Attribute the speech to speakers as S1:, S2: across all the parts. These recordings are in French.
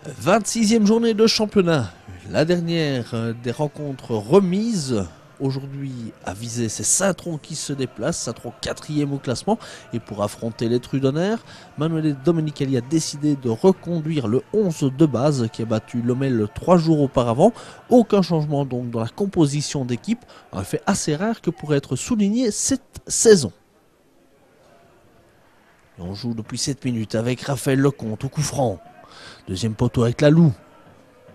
S1: 26e journée de championnat, la dernière des rencontres remises. Aujourd'hui à Visé, c'est Saint-Tron qui se déplace, Saint-Tron 4e au classement. Et pour affronter les Trudonnaires, Manuel Domenicali a décidé de reconduire le 11 de base qui a battu Lommel 3 jours auparavant. Aucun changement donc dans la composition d'équipe, un fait assez rare que pourrait être souligné cette saison. Et on joue depuis 7 minutes avec Raphaël Lecomte au coup franc. Deuxième poteau avec Lalou.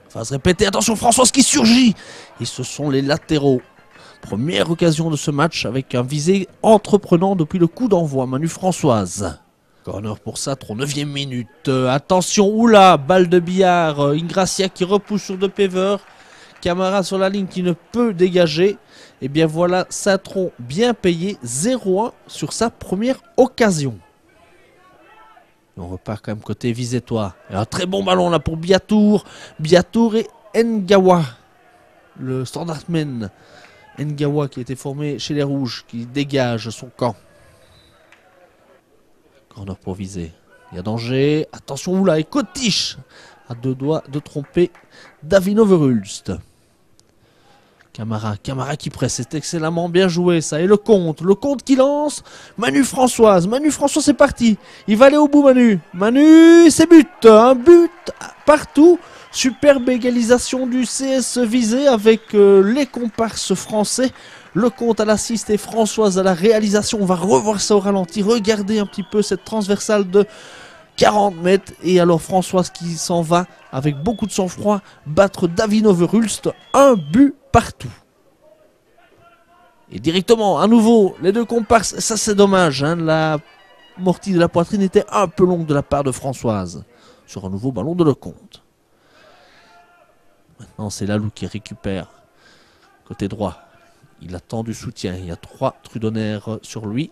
S1: Phase répétée, attention Françoise qui surgit. Et ce sont les latéraux. Première occasion de ce match avec un Visé entreprenant depuis le coup d'envoi. Manu Françoise. Corner pour Saint-Tron, 9e minute. Attention, oula, balle de billard. Ingracia qui repousse sur De Pever. Camara sur la ligne qui ne peut dégager. Et bien voilà, Saint-Tron bien payé, 0-1 sur sa première occasion. On repart quand même côté Visétois. Et un très bon ballon là pour Biatour. Biatour et Ngawa. Le standardman. Ngawa qui a été formé chez les Rouges. Qui dégage son camp. Corner pour Visé. Il y a danger. Attention, oula, et Kotiche à deux doigts de tromper Davino Verhulst. Camara qui presse, c'est excellemment bien joué ça. Et le compte qui lance. Manu Françoise, c'est parti. Il va aller au bout Manu, c'est but. Un but partout. Superbe égalisation du CS Visé avec les comparses français. Le compte à l'assist et Françoise à la réalisation. On va revoir ça au ralenti. Regardez un petit peu cette transversale de 40 mètres. Et alors Françoise qui s'en va avec beaucoup de sang-froid battre Davino Verhulst. Un but partout. Et directement, à nouveau, les deux comparses, ça c'est dommage, hein, la mortie de la poitrine était un peu longue de la part de Françoise. Sur un nouveau ballon de Lecomte. Maintenant c'est Lalou qui récupère. Côté droit, il attend du soutien, il y a 3 Trudonnaires sur lui.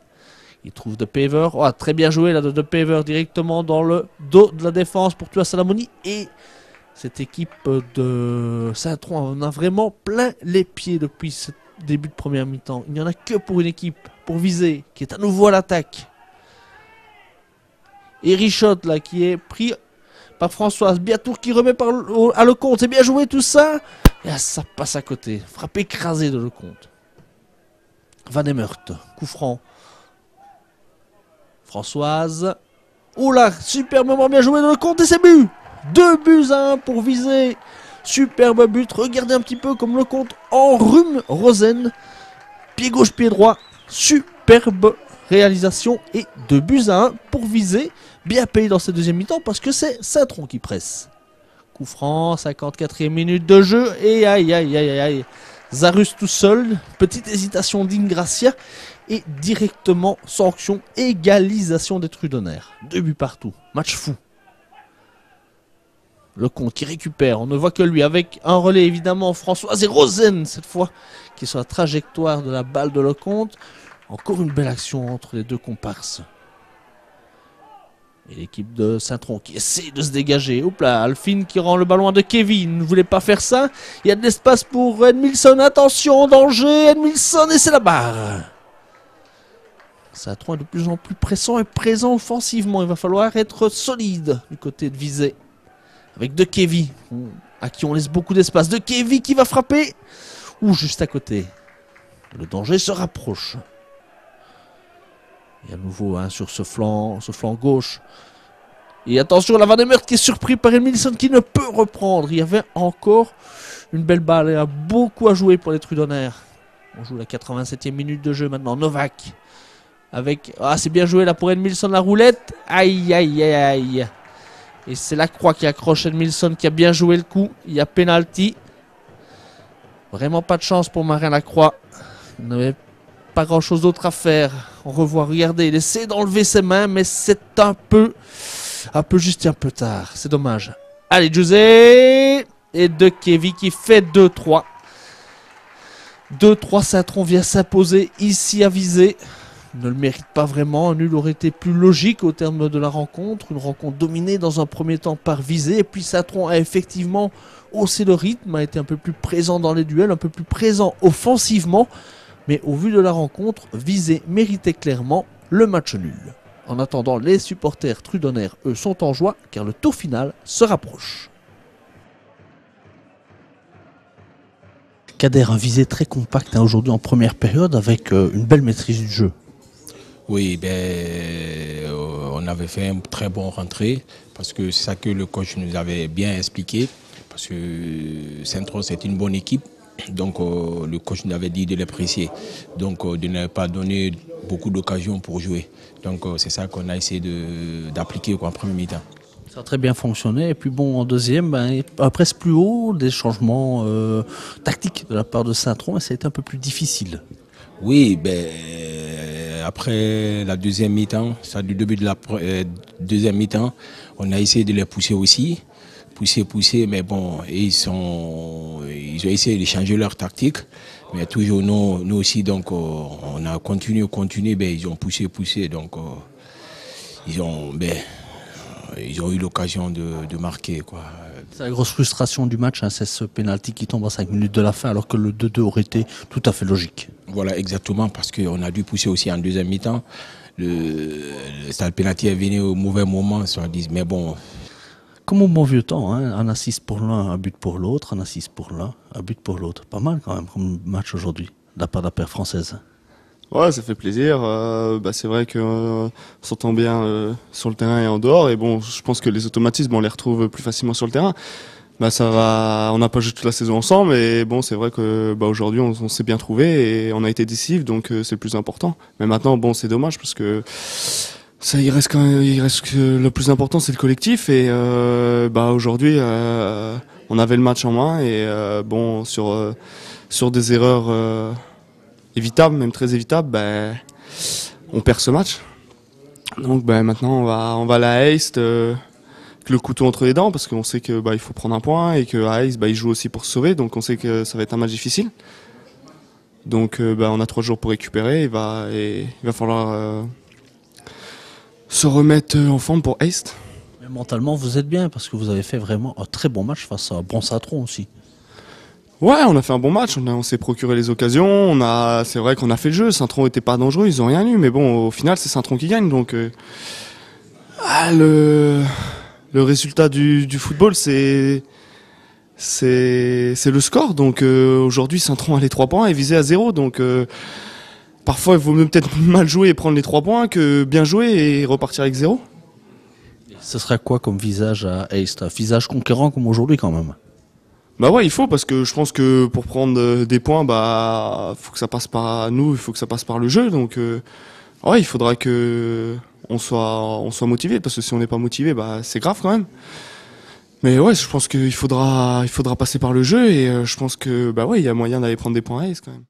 S1: Il trouve De Pever, oh, très bien joué là de De Pever directement dans le dos de la défense pour Tua Salamoni. Et cette équipe de Saint-Tron en a vraiment plein les pieds depuis ce début de première mi-temps. Il n'y en a que pour une équipe, pour Visé, qui est à nouveau à l'attaque. Et Richotte là qui est pris par Françoise. Biatour qui remet à Lecomte. C'est bien joué tout ça. Et ça passe à côté. Frappe écrasée de Lecomte. Van Emert, coup franc. Françoise. Oula, superbement bien joué de Lecomte et c'est but. 2-1 pour Visé. Superbe but. Regardez un petit peu comme Lecomte enrhume Rosen. Pied gauche, pied droit. Superbe réalisation. Et 2-1 pour Visé. Bien payé dans cette deuxième mi-temps parce que c'est Saint-Tron qui presse. Coup franc, 54e minute de jeu. Et aïe. Zarus tout seul. Petite hésitation d'Ingracia. Et directement sanction. Égalisation des Trudonnaires. 2 buts partout. Match fou. Lecomte qui récupère, on ne voit que lui avec un relais évidemment Françoise et Rosen cette fois qui est sur la trajectoire de la balle de Lecomte. Encore une belle action entre les deux comparses. Et l'équipe de Saint-Tron qui essaie de se dégager. Oups là, Alphine qui rend le ballon à De Kevin, ne voulait pas faire ça. Il y a de l'espace pour Edmilson, attention, danger, Edmilson et c'est la barre. Saint-Tron est de plus en plus pressant et présent offensivement. Il va falloir être solide du côté de Visé. Avec De Kevin, à qui on laisse beaucoup d'espace. De Kevin qui va frapper. Ou juste à côté. Le danger se rapproche. Et à nouveau hein, sur ce flanc gauche. Et attention, la Van Emert qui est surpris par Edmilson qui ne peut reprendre. Il y avait encore une belle balle. Il y a beaucoup à jouer pour les Trudonnaires. On joue la 87e minute de jeu maintenant. Novak. Avec... Ah, c'est bien joué là pour Edmilson la roulette. Aïe. Et c'est Lacroix qui accroche Edmilson qui a bien joué le coup. Il y a penalty. Vraiment pas de chance pour Marin Lacroix. Il n'avait pas grand chose d'autre à faire. On revoit, regardez, il essaie d'enlever ses mains, mais c'est un peu juste un peu tard. C'est dommage. Allez, José. Et De Kevin qui fait 2-3. 2-3, Saint-Tron vient s'imposer ici à Visé. Ne le mérite pas vraiment, un nul aurait été plus logique au terme de la rencontre. Une rencontre dominée dans un premier temps par Visé. Et puis Saint-Tron a effectivement haussé le rythme, a été un peu plus présent dans les duels, un peu plus présent offensivement. Mais au vu de la rencontre, Visé méritait clairement le match nul. En attendant, les supporters trudonnaires, eux, sont en joie car le tour final se rapproche. Kader, un visé très compact aujourd'hui en première période avec une belle maîtrise du jeu.
S2: Oui, on avait fait une très bonne rentrée parce que c'est ça que le coach nous avait bien expliqué. Parce que Saint-Tron, c'est une bonne équipe. Donc le coach nous avait dit de l'apprécier. Donc de ne pas donner beaucoup d'occasions pour jouer. Donc c'est ça qu'on a essayé d'appliquer en première mi-temps.
S1: Ça a très bien fonctionné. Et puis bon, en deuxième, presque plus haut, des changements tactiques de la part de Saint-Tron et ça a été un peu plus difficile.
S2: Oui, après la deuxième mi-temps, du début de la deuxième mi-temps, on a essayé de les pousser aussi. Pousser, mais bon, ils ont essayé de changer leur tactique. Mais toujours nous aussi, donc on a continué, ils ont poussé, donc ils ont eu l'occasion de marquer, quoi.
S1: C'est la grosse frustration du match, hein, c'est ce pénalty qui tombe à 5 minutes de la fin alors que le 2-2 aurait été tout à fait logique.
S2: Voilà, exactement, parce qu'on a dû pousser aussi en deuxième mi-temps. Le pénalty est venu au mauvais moment, mais bon.
S1: Comme au bon vieux temps, hein, un assist pour l'un, un but pour l'autre, un assist pour l'un, un but pour l'autre. Pas mal quand même comme match aujourd'hui, de la part de la paire française.
S3: Ouais, ça fait plaisir. C'est vrai qu'on s'entend bien sur le terrain et en dehors. Et bon, je pense que les automatismes, on les retrouve plus facilement sur le terrain. Ça va. On n'a pas joué toute la saison ensemble, mais bon, c'est vrai que aujourd'hui, on s'est bien trouvé et on a été décisif, donc c'est le plus important. Mais maintenant, bon, c'est dommage parce que il reste que le plus important, c'est le collectif. Et aujourd'hui, on avait le match en main et sur des erreurs évitable, même très évitable, on perd ce match. Donc maintenant on va à la Heist avec le couteau entre les dents parce qu'on sait que il faut prendre un point et que à Heist il joue aussi pour se sauver, donc on sait que ça va être un match difficile. Donc on a 3 jours pour récupérer, il va falloir se remettre en forme pour Heist.
S1: Mais mentalement vous êtes bien parce que vous avez fait vraiment un très bon match face à bon Saint-Tron aussi.
S3: Ouais, on a fait un bon match, on s'est procuré les occasions, c'est vrai qu'on a fait le jeu, Saint-Tron était pas dangereux, ils ont rien eu, mais bon, au final c'est Saint-Tron qui gagne, donc le résultat du football c'est le score, donc aujourd'hui Saint-Tron a les 3 points et visé à 0, donc parfois il vaut mieux peut-être mal jouer et prendre les 3 points que bien jouer et repartir avec 0.
S1: Ce serait quoi comme visage à Heist? Un visage conquérant comme aujourd'hui quand même?
S3: Ouais, il faut, parce que je pense que pour prendre des points, faut que ça passe par nous, il faut que ça passe par le jeu. Donc, il faudra que on soit motivé, parce que si on n'est pas motivé, c'est grave quand même. Mais ouais, je pense qu'il faudra passer par le jeu et je pense que il y a moyen d'aller prendre des points à Ace quand même.